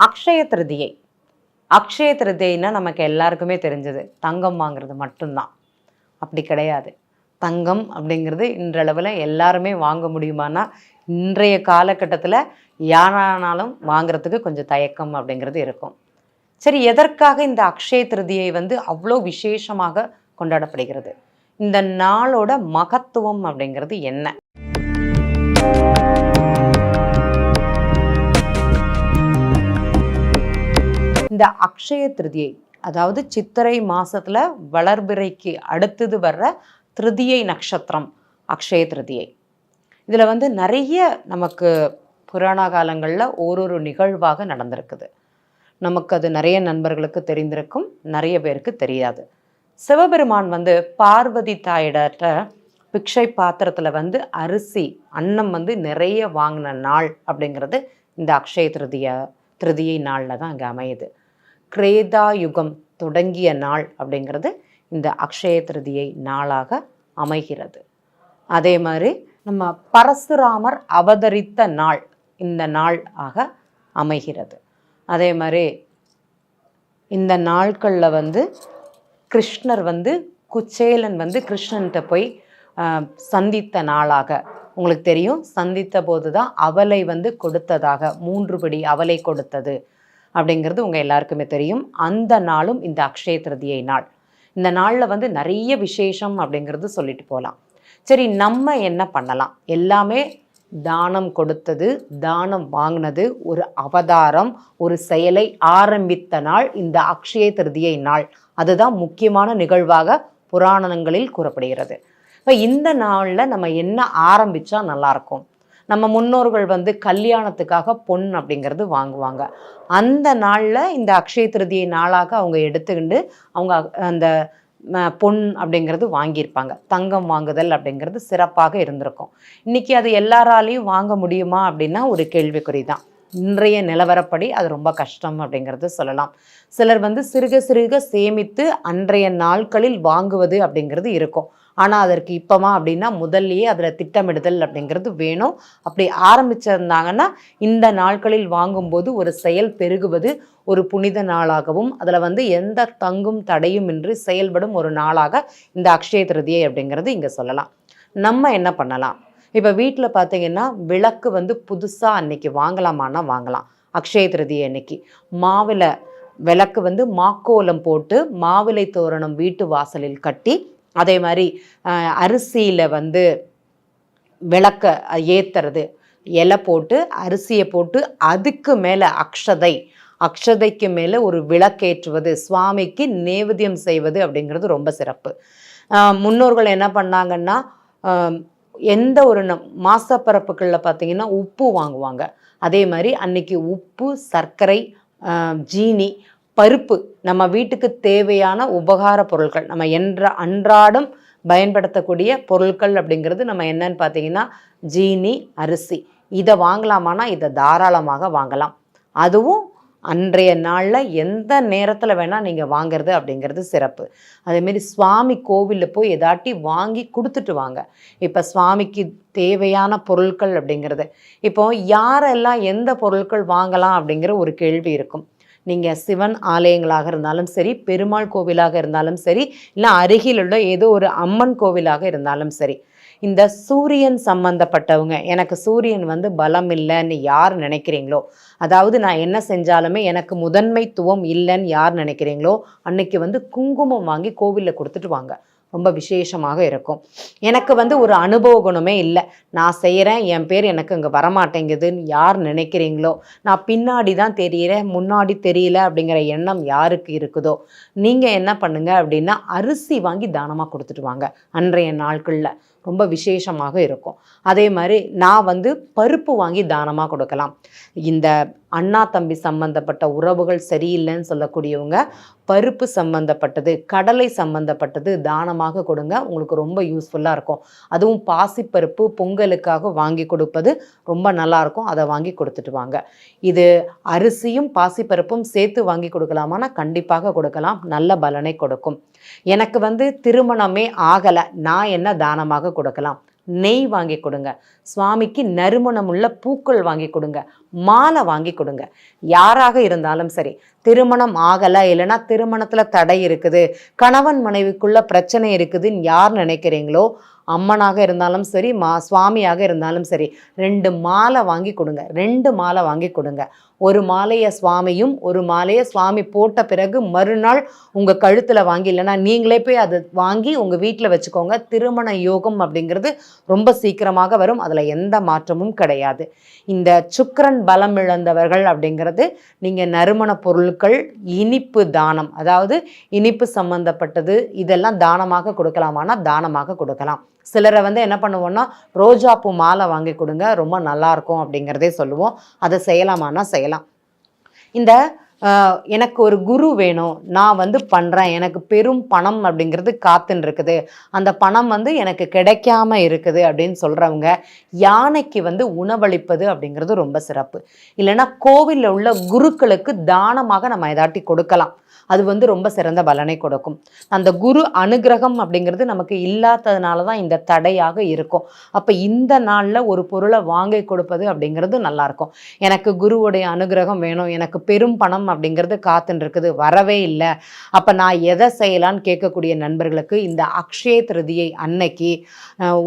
அக்ஷய திருதியை. அக்ஷய திருதியைன்னா நமக்கு எல்லாருக்குமே தெரிஞ்சது தங்கம் வாங்குறது மட்டும்தான். அப்படி கிடையாது. தங்கம் அப்படிங்கிறது இன்றளவில் எல்லாருமே வாங்க முடியுமானா இன்றைய காலகட்டத்தில் யாரானாலும் வாங்குறதுக்கு கொஞ்சம் தயக்கம் அப்படிங்கிறது இருக்கும். சரி, எதற்காக இந்த அக்ஷய திருதியை அவ்வளோ விசேஷமாக கொண்டாடப்படுகிறது? இந்த நாளோட மகத்துவம் அப்படிங்கிறது என்ன? இந்த அக்ஷய திருதியை, அதாவது சித்திரை மாசத்துல வளர்பிறைக்கு அடுத்தது வர்ற திருதியை நட்சத்திரம் அக்ஷய திருதியை. இதுல நிறைய நமக்கு புராண காலங்களில் ஒரு நிகழ்வாக நடந்திருக்குது. நமக்கு அது நிறைய நண்பர்களுக்கு தெரிந்திருக்கும், நிறைய பேருக்கு தெரியாது. சிவபெருமான் பார்வதி தாயிட்ட பிக்ஷை பாத்திரத்தில் அரிசி அன்னம் நிறைய வாங்கின நாள் அப்படிங்கிறது இந்த அக்ஷய திருதியை நாளில் தான் அங்கே அமையுது. கிரேதா யுகம் தொடங்கிய நாள் அப்படிங்கிறது இந்த அக்ஷய திருதியை நாளாக அமைகிறது. அதே மாதிரி நம்ம பரசுராமர் அவதரித்த நாள் இந்த நாள் ஆக அமைகிறது. அதே மாதிரி இந்த நாட்களில் கிருஷ்ணர் குச்சேலன் கிருஷ்ணன்கிட்ட போய் சந்தித்த நாளாக உங்களுக்கு தெரியும். சந்தித்த போது தான் அவலை கொடுத்ததாக, 3 படி அவலை கொடுத்தது அப்படிங்கிறது உங்கள் எல்லாருக்குமே தெரியும். அந்த நாளும் இந்த அக்ஷய திருதியை நாள். இந்த நாளில் நிறைய விசேஷம் அப்படிங்கிறது சொல்லிட்டு போகலாம். சரி, நம்ம என்ன பண்ணலாம்? எல்லாமே தானம் கொடுத்தது, தானம் வாங்கினது, ஒரு அவதாரம், ஒரு செயலை ஆரம்பித்த நாள் இந்த அக்ஷய திருதியை நாள். அதுதான் முக்கியமான நிகழ்வாக புராணங்களில் கூறப்படுகிறது. இப்போ இந்த நாளில் நம்ம என்ன ஆரம்பித்தா நல்லாயிருக்கும்? நம்ம முன்னோர்கள் கல்யாணத்துக்காக பொன் அப்படிங்கிறது வாங்குவாங்க. அந்த நாளில் இந்த அக்ஷய திருதியை நாளாக அவங்க எடுத்துக்கிண்டு அவங்க அந்த பொன் அப்படிங்கிறது வாங்கியிருப்பாங்க. தங்கம் வாங்குதல் அப்படிங்கிறது சிறப்பாக இருந்திருக்கும். இன்றைக்கி அது எல்லாராலையும் வாங்க முடியுமா அப்படின்னா ஒரு கேள்விக்குறி தான். இன்றைய நிலவரப்படி அது ரொம்ப கஷ்டம் அப்படிங்கிறது சொல்லலாம். சிலர் சிறுக சிறுக சேமித்து அன்றைய நாட்களில் வாங்குவது அப்படிங்கிறது இருக்கும். ஆனால் அதற்கு இப்போமா அப்படின்னா முதல்லையே அதில் திட்டமிடுதல் அப்படிங்கிறது வேணும். அப்படி ஆரம்பிச்சிருந்தாங்கன்னா இந்த நாட்களில் வாங்கும்போது ஒரு செயல் பெருகுவது ஒரு புனித நாளாகவும் அதில் எந்த தங்கும் தடையும் இன்றி செயல்படும் ஒரு நாளாக இந்த அக்ஷய திருதியை அப்படிங்கிறது இங்கே சொல்லலாம். நம்ம என்ன பண்ணலாம்? இப்போ வீட்டில் பார்த்தீங்கன்னா விளக்கு புதுசாக அன்னைக்கு வாங்கலாமான்னா வாங்கலாம். அக்ஷய திருதியை அன்னைக்கு மாவில் விளக்கு மாக்கோலம் போட்டு மாவிலை தோரணம் வீட்டு வாசலில் கட்டி, அதே மாதிரி அரிசியில் விளக்க ஏற்றுறது, இலை போட்டு அரிசியை போட்டு அதுக்கு மேலே அக்ஷதைக்கு மேலே ஒரு விளக்கேற்றுவது, சுவாமிக்கு நேவேத்தியம் செய்வது அப்படிங்கிறது ரொம்ப சிறப்பு. முன்னோர்கள் என்ன பண்ணாங்கன்னா எந்த ஒரு மாசப்பரப்புகளில் பார்த்தீங்கன்னா உப்பு வாங்குவாங்க. அதே மாதிரி அன்னைக்கு உப்பு, சர்க்கரை, ஜீனி, பருப்பு, நம்ம வீட்டுக்கு தேவையான உபகார பொருட்கள், நம்ம அன்றாடம் பயன்படுத்தக்கூடிய பொருட்கள் அப்படிங்கிறது நம்ம என்னன்னு பார்த்தீங்கன்னா ஜீனி, அரிசி, இதை வாங்கலாமான்னா இதை தாராளமாக வாங்கலாம். அதுவும் அன்றைய நாளில் எந்த நேரத்தில் வேணால் நீங்கள் வாங்கிறது அப்படிங்கிறது சிறப்பு. அதேமாரி சுவாமி கோவிலில் போய் எதாட்டி வாங்கி கொடுத்துட்டு வாங்க. இப்போ சுவாமிக்கு தேவையான பொருட்கள் அப்படிங்கிறது, இப்போ யாரெல்லாம் எந்த பொருட்கள் வாங்கலாம் அப்படிங்கிற ஒரு கேள்வி இருக்கும். நீங்கள் சிவன் ஆலயங்களாக இருந்தாலும் சரி, பெருமாள் கோவிலாக இருந்தாலும் சரி, இல்லை அருகில் உள்ள ஏதோ ஒரு அம்மன் கோவிலாக இருந்தாலும் சரி, இந்த சூரியன் சம்பந்தப்பட்டவங்க, எனக்கு சூரியன் பலம் இல்லைன்னு யார் நினைக்கிறீங்களோ, அதாவது நான் என்ன செஞ்சாலுமே எனக்கு முதன்மைத்துவம் இல்லைன்னு யார் நினைக்கிறீங்களோ அன்னைக்கு குங்குமம் வாங்கி கோவிலில் கொடுத்துட்டு வாங்க. ரொம்ப விசேஷமாக இருக்கும். எனக்கு ஒரு அனுபவ குணமே இல்லை, நான் செய்கிறேன், என் பேர் எனக்கு இங்கே வரமாட்டேங்குதுன்னு யார் நினைக்கிறீங்களோ, நான் பின்னாடி தான் தெரிகிறேன் முன்னாடி தெரியல அப்படிங்கிற எண்ணம் யாருக்கு இருக்குதோ, நீங்கள் என்ன பண்ணுங்க அப்படின்னா அரிசி வாங்கி தானமாக கொடுத்துட்டு வாங்க. அன்றைய நாட்களில் ரொம்ப விசேஷமாக இருக்கும். அதே மாதிரி நான் பருப்பு வாங்கி தானமாக கொடுக்கலாம். இந்த அண்ணா தம்பி சம்பந்தப்பட்ட உறவுகள் சரியில்லைன்னு சொல்லக்கூடியவங்க பருப்பு சம்பந்தப்பட்டது, கடலை சம்பந்தப்பட்டது தானமாக கொடுங்க. உங்களுக்கு ரொம்ப யூஸ்ஃபுல்லாக இருக்கும். அதுவும் பாசிப்பருப்பு பொங்கலுக்காக வாங்கி கொடுப்பது ரொம்ப நல்லாயிருக்கும். அதை வாங்கி கொடுத்துட்டு வாங்க. இது அரிசியும் பாசிப்பருப்பும் சேர்த்து வாங்கி கொடுக்கலாமான்னா கண்டிப்பாக கொடுக்கலாம். நல்ல பலனை கொடுக்கும். எனக்கு திருமணமே ஆகலை, நான் என்ன தானமாக கொடுக்கலாம்? நெய் வாங்கி கொடுங்க. சுவாமிக்கு நறுமணமுள்ள பூக்கள் வாங்கி கொடுங்க. மாலை வாங்கி கொடுங்க. யாராக இருந்தாலும் சரி, திருமணம் ஆகலை, இல்லைன்னா திருமணத்தில் தடை இருக்குது, கணவன் மனைவிக்குள்ள பிரச்சனை இருக்குதுன்னு யார் நினைக்கிறீங்களோ, அம்மனாக இருந்தாலும் சரி, சுவாமியாக இருந்தாலும் சரி, 2 மாலை வாங்கி கொடுங்க. 2 மாலை வாங்கி கொடுங்க. ஒரு மாலையை சுவாமியும், ஒரு மாலையை சுவாமி போட்ட பிறகு மறுநாள் உங்கள் கழுத்தில் வாங்கி, இல்லைன்னா நீங்களே போய் அதை வாங்கி உங்கள் வீட்டில் வச்சுக்கோங்க. திருமண யோகம் அப்படிங்கிறது ரொம்ப சீக்கிரமாக வரும். அதில் எந்த மாற்றமும் கிடையாது. இந்த சுக்கிரன் பலம் இழந்தவர்கள் அப்படிங்கிறது, நீங்கள் நறுமண பொருட்கள், இனிப்பு தானம், அதாவது இனிப்பு சம்பந்தப்பட்டது இதெல்லாம் தானமாக கொடுக்கலாமானா தானமாக கொடுக்கலாம். சிலரை என்ன பண்ணுவோம்னா, ரோஜா பூ மாலை வாங்கி கொடுங்க, ரொம்ப நல்லாயிருக்கும் அப்படிங்கிறதே சொல்லுவோம். அதை செய்யலாமான்னா செய்யலாம். இந்த எனக்கு ஒரு குரு வேணும், நான் பண்ணுறேன், எனக்கு பெரும் பணம் அப்படிங்கிறது காத்துன்னு இருக்குது, அந்த பணம் எனக்கு கிடைக்காம இருக்குது அப்படின்னு சொல்கிறவங்க, யானைக்கு உணவளிப்பது அப்படிங்கிறது ரொம்ப சிறப்பு. இல்லைன்னா கோவிலில் உள்ள குருக்களுக்கு தானமாக நம்ம ஏதாட்டி கொடுக்கலாம். அது ரொம்ப சிறந்த பலனை கொடுக்கும். அந்த குரு அனுகிரகம் அப்படிங்கிறது நமக்கு இல்லாததுனால தான் இந்த தடையாக இருக்கும். அப்போ இந்த நாளில் ஒரு பொருளை வாங்கி கொடுப்பது அப்படிங்கிறது நல்லாயிருக்கும். எனக்கு குருவுடைய அனுகிரகம் வேணும், எனக்கு பெரும் பணம் அப்படிங்கிறது காத்துன்னு இருக்குது, வரவே இல்லை, அப்போ நான் எதை செய்யலான்னு கேட்கக்கூடிய நண்பர்களுக்கு இந்த அக்ஷய திருதியை அன்னைக்கு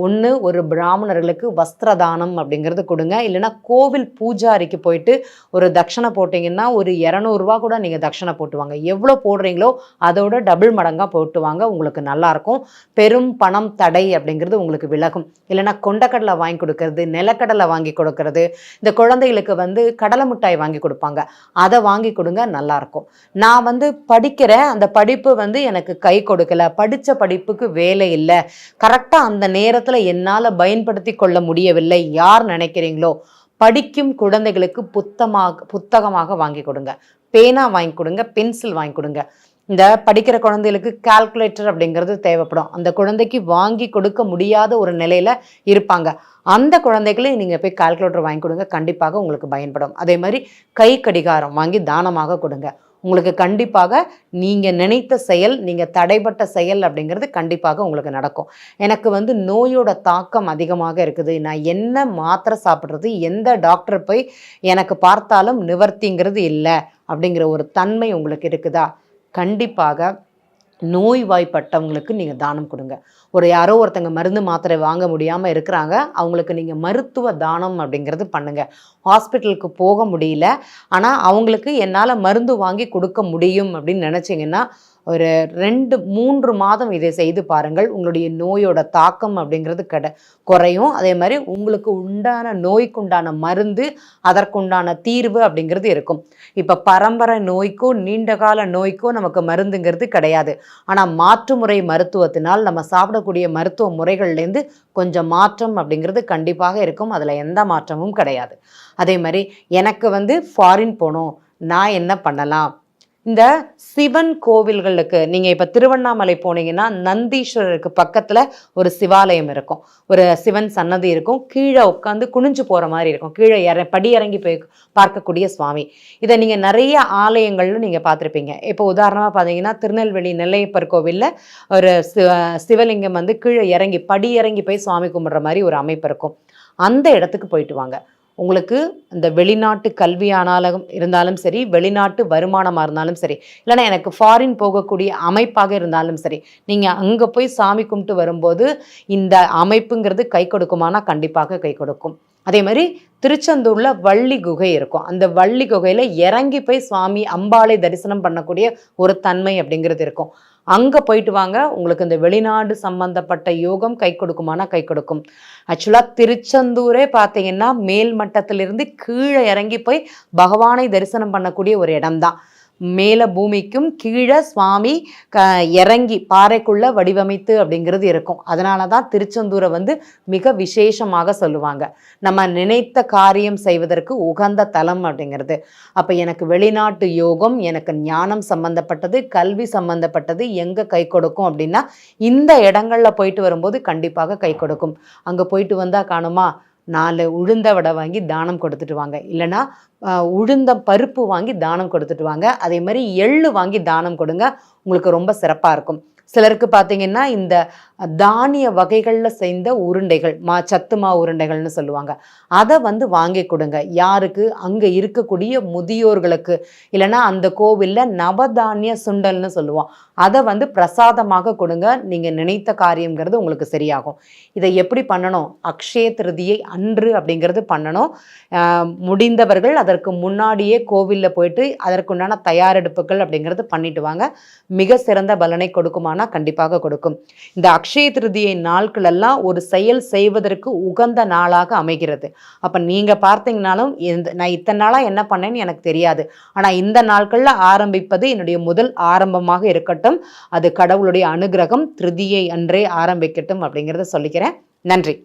ஒன்று ஒரு பிராமணர்களுக்கு வஸ்திரதானம் அப்படிங்கிறது கொடுங்க. இல்லைன்னா கோவில் பூஜாரிக்கு போயிட்டு ஒரு தட்சணை போட்டிங்கன்னா ஒரு 200 ரூபா கூட நீங்கள் தட்சணை போட்டுவாங்க. எவ்வளோ போடுறீங்களோ அதோட டபுள் மடங்காக போட்டுவாங்க, உங்களுக்கு நல்லாயிருக்கும். பெரும் பணம் தடை அப்படிங்கிறது உங்களுக்கு விலகும். இல்லைன்னா கொண்டக்கடலை வாங்கி கொடுக்கறது, நிலக்கடலை வாங்கி கொடுக்கறது, இந்த குழந்தைகளுக்கு கடலை மிட்டாய் வாங்கி கொடுப்பாங்க, அதை வாங்கி கொடுங்க, நல்லாயிருக்கும். நான் படிக்கிறேன், அந்த படிப்பு எனக்கு கை கொடுக்கல, படித்த படிப்புக்கு வேலை இல்லை, கரெக்டாக அந்த நேரத்தில் என்னால் பயன்படுத்தி கொள்ள முடியவில்லை யார் நினைக்கிறீங்களோ, படிக்கும் குழந்தைகளுக்கு புத்தகமாக வாங்கி கொடுங்க, பேனா வாங்கி கொடுங்க, பென்சில் வாங்கி கொடுங்க. இந்த படிக்கிற குழந்தைகளுக்கு கால்குலேட்டர் அப்படிங்கிறது தேவைப்படும். அந்த குழந்தைக்கு வாங்கி கொடுக்க முடியாத ஒரு நிலையில் இருப்பாங்க. அந்த குழந்தைகளை நீங்கள் போய் கால்குலேட்டர் வாங்கி கொடுங்க, கண்டிப்பாக உங்களுக்கு பயன்படும். அதே மாதிரி கை கடிகாரம் வாங்கி தானமாக கொடுங்க. உங்களுக்கு கண்டிப்பாக நீங்கள் நினைத்த செயல், நீங்கள் தடைப்பட்ட செயல் அப்படிங்கிறது கண்டிப்பாக உங்களுக்கு நடக்கும். எனக்கு நோயோட தாக்கம் அதிகமாக இருக்குது, நான் என்ன மாத்திரை சாப்பிட்றது, எந்த டாக்டர் போய் எனக்கு பார்த்தாலும் நிவர்த்திங்கிறது இல்லை அப்படிங்கிற ஒரு தன்மை உங்களுக்கு இருக்குதா, கண்டிப்பாக நோய்வாய்ப்பட்டவங்களுக்கு நீங்கள் தானம் கொடுங்க. யாரோ ஒருத்தங்க மருந்து மாத்திரை வாங்க முடியாமல் இருக்கிறாங்க, அவங்களுக்கு நீங்கள் மருத்துவ தானம் அப்படிங்கிறது பண்ணுங்கள். ஹாஸ்பிட்டலுக்கு போக முடியல, ஆனால் அவங்களுக்கு என்னால் மருந்து வாங்கி கொடுக்க முடியும் அப்படின்னு நினச்சிங்கன்னா ஒரு 2-3 மாதம் இதை செய்து பாருங்கள். உங்களுடைய நோயோட தாக்கம் அப்படிங்கிறது குறையும். அதே மாதிரி உங்களுக்கு உண்டான நோய்க்குண்டான மருந்து, அதற்குண்டான தீர்வு அப்படிங்கிறது இருக்கும். இப்போ பரம்பரை நோய்க்கோ நீண்டகால நோய்க்கோ நமக்கு மருந்துங்கிறது கிடையாது. ஆனால் மாற்றுமுறை மருத்துவத்தினால் நம்ம சாப்பிடக்கூடிய மருத்துவ முறைகள்லேருந்து கொஞ்சம் மாற்றம் அப்படிங்கிறது கண்டிப்பாக இருக்கும். அதில் எந்த மாற்றமும் கிடையாது. அதே மாதிரி எனக்கு ஃபாரின் போகணும், நான் என்ன பண்ணலாம்? இந்த சிவன் கோவில்களுக்கு நீங்கள் இப்போ திருவண்ணாமலை போனீங்கன்னா நந்தீஸ்வரருக்கு பக்கத்தில் ஒரு சிவாலயம் இருக்கும், ஒரு சிவன் சன்னதி இருக்கும், கீழே உட்காந்து குனிஞ்சு போகிற மாதிரி இருக்கும், கீழே படி இறங்கி போய் பார்க்கக்கூடிய சுவாமி. இதை நீங்கள் நிறைய ஆலயங்கள்னு நீங்கள் பார்த்துருப்பீங்க. இப்போ உதாரணமாக பார்த்தீங்கன்னா திருநெல்வேலி நெல்லையப்பர் கோவிலில் ஒரு சிவலிங்கம் கீழே இறங்கி படி இறங்கி போய் சுவாமி கும்பிட்ற மாதிரி ஒரு அமைப்பு இருக்கும். அந்த இடத்துக்கு போயிட்டு வாங்க. உங்களுக்கு இந்த வெளிநாட்டு கல்வியானாலும் இருந்தாலும் சரி, வெளிநாட்டு வருமானமாக இருந்தாலும் சரி, இல்லைன்னா எனக்கு ஃபாரின் போகக்கூடிய அமைப்பாக இருந்தாலும் சரி, நீங்கள் அங்கே போய் சாமி கும்பிட்டு வரும்போது இந்த அமைப்புங்கிறது கை கொடுக்குமானா கண்டிப்பாக கை கொடுக்கும். அதே மாதிரி திருச்செந்தூரில் வள்ளி குகை இருக்கும். அந்த வள்ளி குகையில் இறங்கி போய் சுவாமி அம்பாளை தரிசனம் பண்ணக்கூடிய ஒரு தன்மை அப்படிங்கிறது இருக்கும். அங்கே போயிட்டு வாங்க. உங்களுக்கு இந்த வெளிநாடு சம்பந்தப்பட்ட யோகம் கை கொடுக்குமானா கை கொடுக்கும். ஆக்சுவலாக திருச்செந்தூரே பார்த்தீங்கன்னா மேல் மட்டத்திலிருந்து கீழே இறங்கி போய் பகவானை தரிசனம் பண்ணக்கூடிய ஒரு இடம்தான். மேலே பூமிக்கும் கீழே சுவாமி இறங்கி பாறைக்குள்ளே வடிவமைத்து அப்படிங்கிறது இருக்கும். அதனால தான் திருச்செந்தூரை மிக விசேஷமாக சொல்லுவாங்க. நம்ம நினைத்த காரியம் செய்வதற்கு உகந்த தலம் அப்படிங்கிறது. அப்போ எனக்கு வெளிநாட்டு யோகம், எனக்கு ஞானம் சம்பந்தப்பட்டது, கல்வி சம்பந்தப்பட்டது எங்கே கை கொடுக்கும் அப்படின்னா இந்த இடங்களில் போயிட்டு வரும்போது கண்டிப்பாக கை கொடுக்கும். அங்கே போயிட்டு வந்தால் காணுமா, 4 உளுந்த வடை வாங்கி தானம் கொடுத்துட்டு வாங்க, இல்லைன்னா உளுந்த பருப்பு வாங்கி தானம் கொடுத்துட்டு வாங்க. அதே மாதிரி எள்ளு வாங்கி தானம் கொடுங்க, உங்களுக்கு ரொம்ப சிறப்பாக இருக்கும். சிலருக்கு பார்த்தீங்கன்னா இந்த தானிய வகைகளில் செய்த உருண்டைகள் சத்து மா உருண்டைகள்னு சொல்லுவாங்க, அதை வந்து வாங்கி கொடுங்க. யாருக்கு? அங்கே இருக்கக்கூடிய முதியோர்களுக்கு. இல்லைன்னா அந்த கோவிலில் நவதானிய சுண்டல்னு சொல்லுவோம், அதை வந்து பிரசாதமாக கொடுங்க. நீங்கள் நினைத்த காரியங்கிறது உங்களுக்கு சரியாகும். இதை எப்படி பண்ணணும்? அக்ஷய திருதியை அன்று அப்படிங்கிறது பண்ணணும். முடிந்தவர்கள் அதற்கு முன்னாடியே கோவிலில் போயிட்டு அதற்குண்டான தயாரெடுப்புகள் அப்படிங்கிறது பண்ணிட்டு வாங்க. மிக சிறந்த பலனை கொடுக்குமானா கண்டிப்பாக கொடுக்கும். இந்த அக்ஷய திருதியை நாட்களெல்லாம் ஒரு செயல் செய்வதற்கு உகந்த நாளாக அமைகிறது. அப்போ நீங்கள் பார்த்தீங்கன்னாலும் நான் இத்தனை நாளாக என்ன பண்ணேன்னு எனக்கு தெரியாது, ஆனால் இந்த நாட்களில் ஆரம்பிப்பது என்னுடைய முதல் ஆரம்பமாக இருக்கட்டும். அது கடவுளுடைய அனுகிரகம். திருதியை அன்றே ஆரம்பிக்கட்டும் அப்படிங்கிறத சொல்லிக்கிறேன். நன்றி.